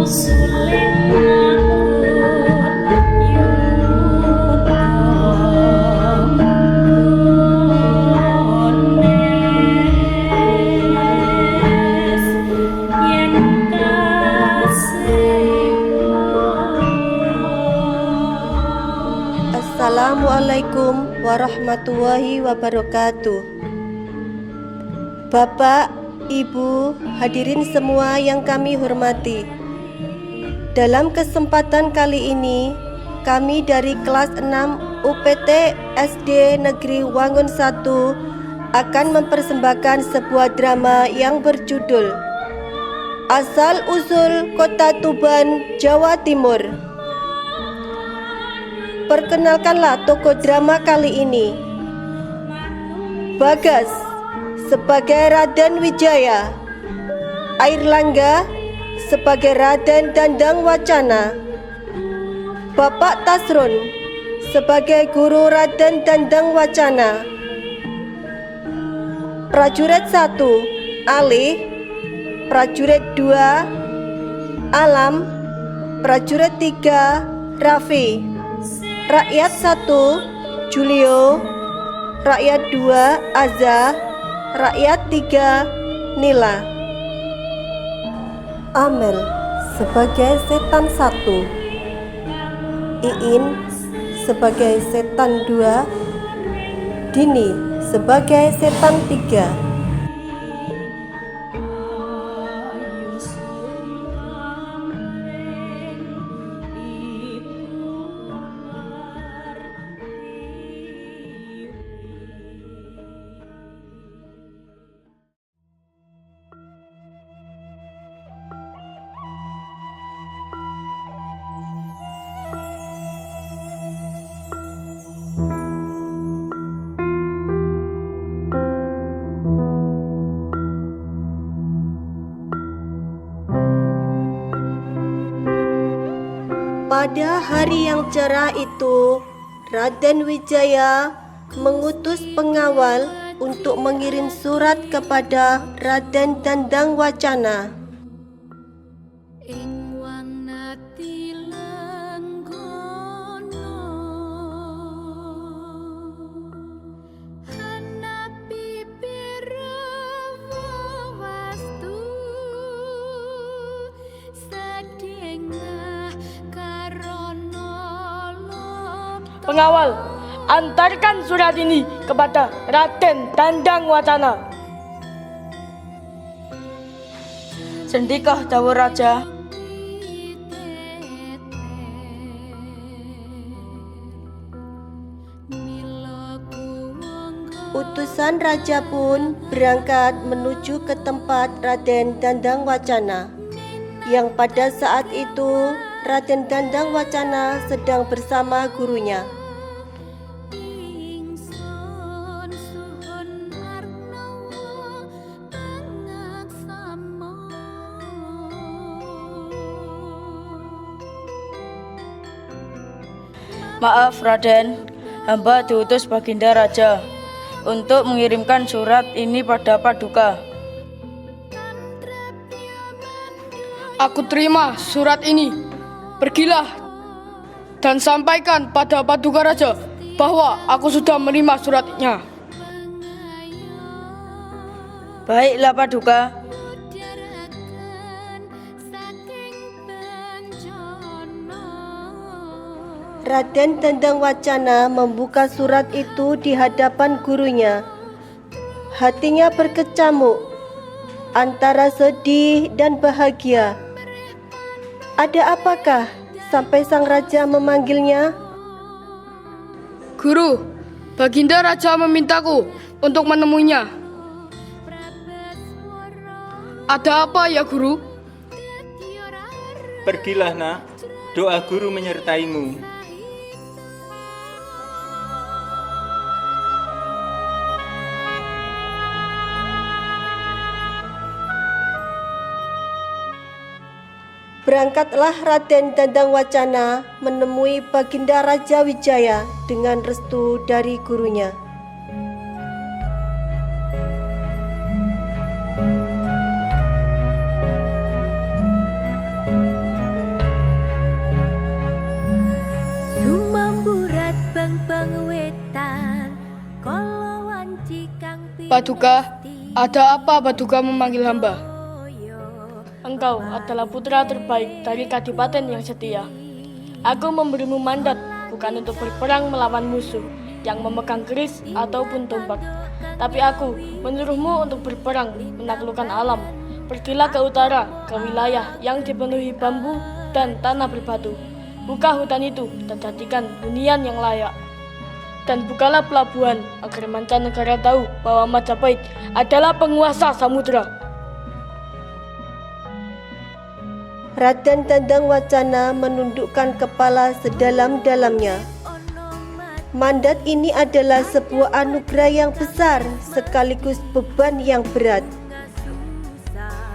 Assalamualaikum warahmatullahi wabarakatuh. Bapak, Ibu, hadirin semua yang kami hormati. Dalam kesempatan kali ini, kami dari kelas 6 UPT SD Negeri Wangun 1 akan mempersembahkan sebuah drama yang berjudul Asal Usul Kota Tuban, Jawa Timur. Perkenalkanlah tokoh drama kali ini. Bagas sebagai Raden Wijaya, Airlangga sebagai Raden Dandang Wacana, Bapak Tasrun sebagai Guru Raden Dandang Wacana, Prajurit 1 Ali, Prajurit 2 Alam, Prajurit 3 Raffi, Rakyat 1 Julio, Rakyat 2 Azza, Rakyat 3 Nila. Amel sebagai setan 1, Iin sebagai setan 2, Dini sebagai setan 3. Pada hari yang cerah itu, Raden Wijaya mengutus pengawal untuk mengirim surat kepada Raden Dandang Wacana. Pengawal, antarkan surat ini kepada Raden Dandang Wacana. Sendikah dawuh raja? Utusan raja pun berangkat menuju ke tempat Raden Dandang Wacana, yang pada saat itu Raden Dandang Wacana sedang bersama gurunya. Maaf Raden, hamba diutus Baginda Raja untuk mengirimkan surat ini pada Paduka. Aku terima surat ini. Pergilah dan sampaikan pada Paduka Raja bahwa aku sudah menerima suratnya. Baiklah Paduka. Raden Dandang Wacana membuka surat itu di hadapan gurunya. Hatinya berkecamuk antara sedih dan bahagia. Ada apakah sampai sang raja memanggilnya? Guru, Baginda Raja memintaku untuk menemuinya. Ada apa ya guru? Pergilah nak, doa guru menyertaimu. Berangkatlah Raden Dandang Wacana menemui Baginda Raja Wijaya dengan restu dari gurunya. Paduka, ada apa Paduka memanggil hamba? Engkau adalah putra terbaik dari kadipaten yang setia. Aku memberimu mandat bukan untuk berperang melawan musuh yang memegang keris ataupun tombak, tapi aku menyuruhmu untuk berperang menaklukkan alam. Pergilah ke utara, ke wilayah yang dipenuhi bambu dan tanah berbatu. Buka hutan itu dan jadikan hunian yang layak. Dan bukalah pelabuhan agar mancanegara tahu bahwa Majapahit adalah penguasa samudra. Raden Dandang Wacana menundukkan kepala sedalam-dalamnya. Mandat ini adalah sebuah anugerah yang besar sekaligus beban yang berat.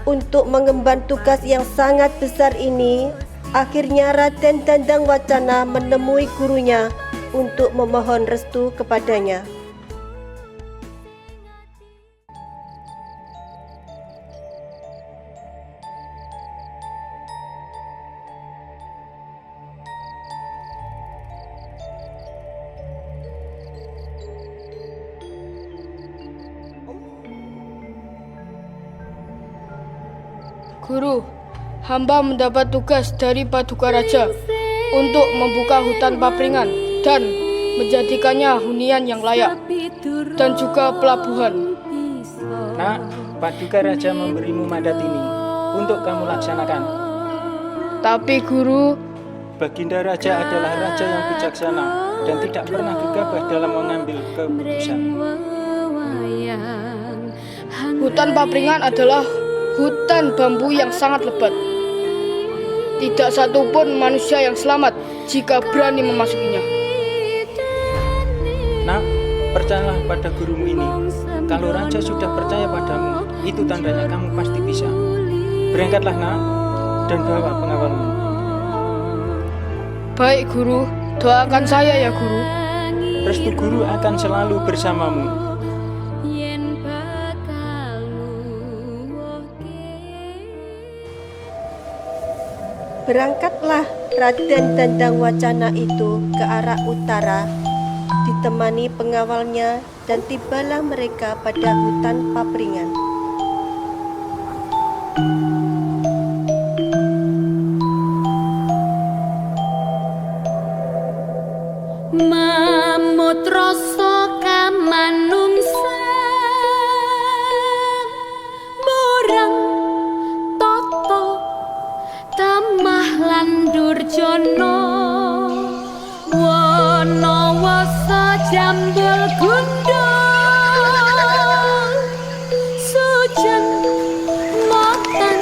Untuk mengemban tugas yang sangat besar ini, akhirnya Raden Dandang Wacana menemui gurunya untuk memohon restu kepadanya. Guru, hamba mendapat tugas dari Paduka Raja untuk membuka hutan papringan dan menjadikannya hunian yang layak dan juga pelabuhan. Nak, Paduka Raja memberimu mandat ini untuk kamu laksanakan. Tapi Guru, Baginda Raja adalah raja yang bijaksana dan tidak pernah gegabah dalam mengambil keputusan. hutan papringan adalah hutan bambu yang sangat lebat. Tidak satupun manusia yang selamat jika berani memasukinya. Nak, percayalah pada gurumu ini. Kalau raja sudah percaya padamu, itu tandanya kamu pasti bisa. Berangkatlah nak, dan bawa pengawalmu. Baik Guru, doakan saya ya Guru. Restu guru akan selalu bersamamu. Berangkatlah Raden Dandang Wacana itu ke arah utara, ditemani pengawalnya, dan tibalah mereka pada hutan papringan. Mamut rasa kamanungsa murang tata tamah lan durjana wana wasa jambul gundul sujan matan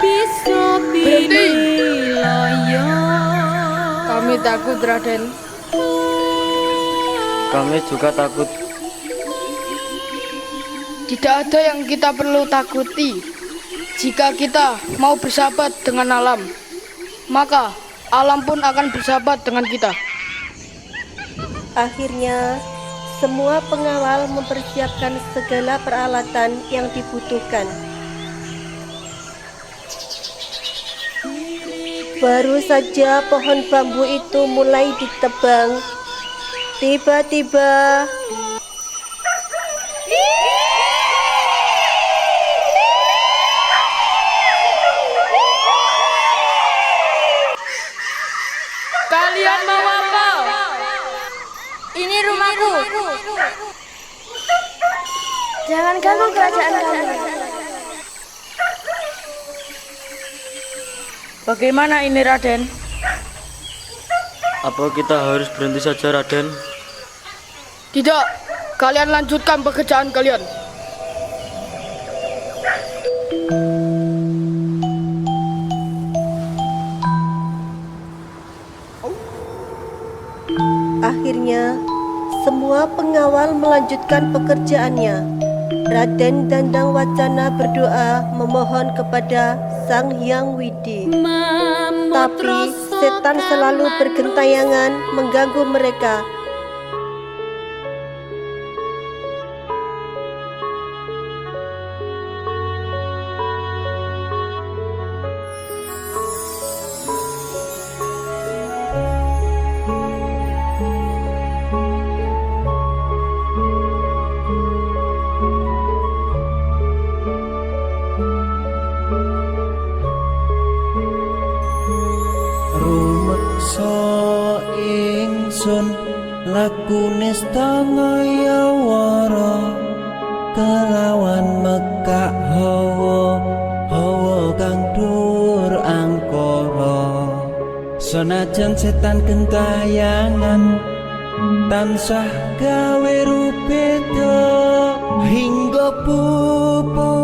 bisa pilaya. Kami takut Raden. Kami juga takut. Tidak ada yang kita perlu takuti. Jika kita mau bersahabat dengan alam, maka alam pun akan bersahabat dengan kita. Akhirnya, semua pengawal mempersiapkan segala peralatan yang dibutuhkan. Baru saja pohon bambu itu mulai ditebang, tiba-tiba Kalian mau apa? Ini rumahku. Jangan ganggu kerajaan kami. Bagaimana ini Raden? Apa kita harus berhenti saja, Raden? Tidak, kalian lanjutkan pekerjaan kalian. akhirnya semua pengawal melanjutkan pekerjaannya. Raden Dandang Wacana berdoa memohon kepada Sang Hyang Widi. Tapi setan selalu bergentayangan mengganggu mereka. nesta ngayawara kelawan mekak hawa kang dur angkara senajan setan gentayangan tansah gawe rupeda hingga pupusing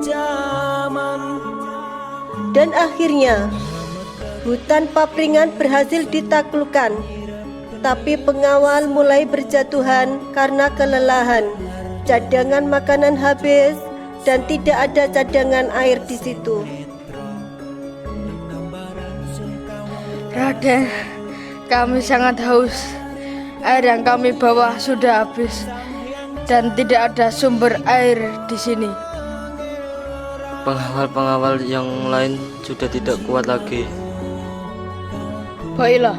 jaman. Dan akhirnya hutan papringan berhasil ditaklukkan. Tapi pengawal mulai berjatuhan karena kelelahan. Cadangan makanan habis dan tidak ada cadangan air di situ. Raden, kami sangat haus. Air yang kami bawa sudah habis dan tidak ada sumber air di sini. Pengawal-pengawal yang lain sudah tidak kuat lagi. Baiklah,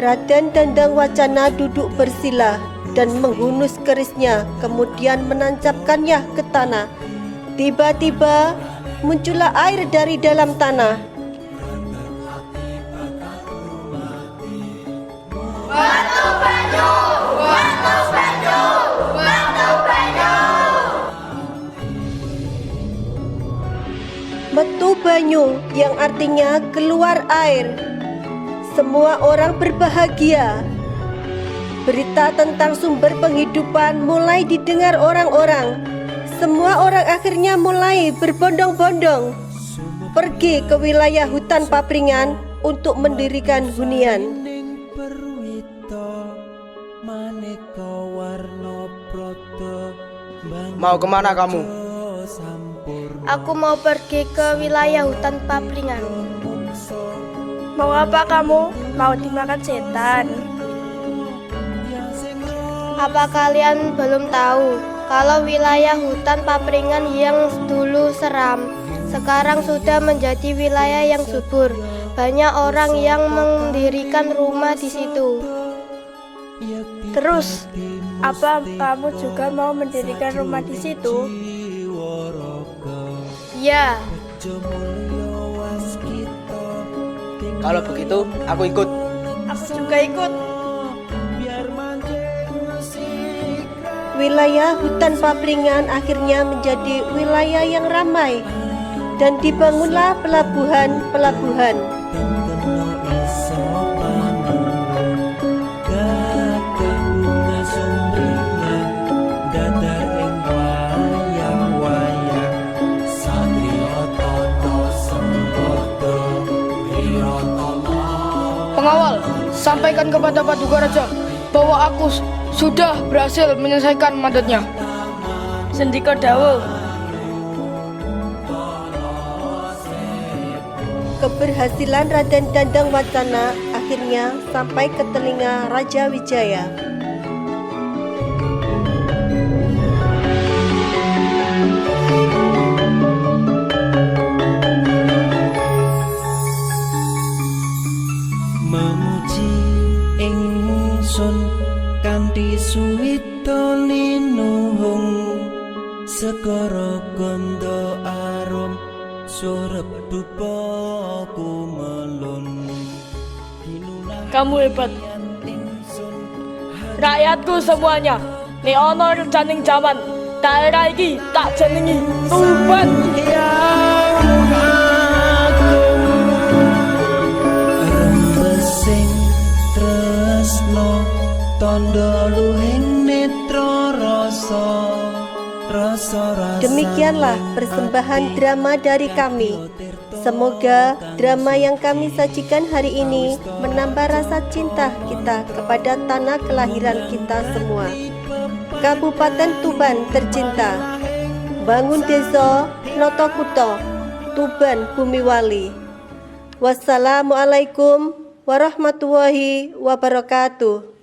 Raden Dandang Wacana duduk bersila dan menghunus kerisnya, kemudian menancapkannya ke tanah. Tiba-tiba muncullah air dari dalam tanah. Metu banyu yang artinya keluar air. Semua orang berbahagia. Berita tentang sumber penghidupan mulai didengar orang-orang. Semua orang akhirnya mulai berbondong-bondong pergi ke wilayah hutan papringan untuk mendirikan hunian. Mau kemana kamu? Aku mau pergi ke wilayah hutan papringan. Mau apa kamu? Mau dimakan setan? Apa kalian belum tahu kalau wilayah hutan papringan yang dulu seram sekarang sudah menjadi wilayah yang subur. Banyak orang yang mendirikan rumah di situ. Terus, apa kamu juga mau mendirikan rumah di situ? Ya. Kalau begitu, aku ikut. Aku juga ikut. Wilayah hutan papringan akhirnya menjadi wilayah yang ramai dan dibangunlah pelabuhan-pelabuhan. pengawal, sampaikan kepada Paduka Raja bahwa aku sudah berhasil menyelesaikan mandatnya. Sendika dawuh. Keberhasilan Raden Dandang Wacana akhirnya sampai ke telinga Raja Wijaya. Memuji ingsun kanthi suwita linuhung segara ganda arum surep dupa kumelun. Kamu hebat. Rakyatku semuanya, nek ana rejaning jaman, daerah iki tak jenengi Tuban. Rembesing tresno tondo luhing netra rasa. Demikianlah persembahan drama dari kami. Semoga drama yang kami sajikan hari ini menambah rasa cinta kita kepada tanah kelahiran kita semua. Kabupaten Tuban tercinta, Bangun Desa Notokuto, Tuban Bumiwali. Wassalamualaikum warahmatullahi wabarakatuh.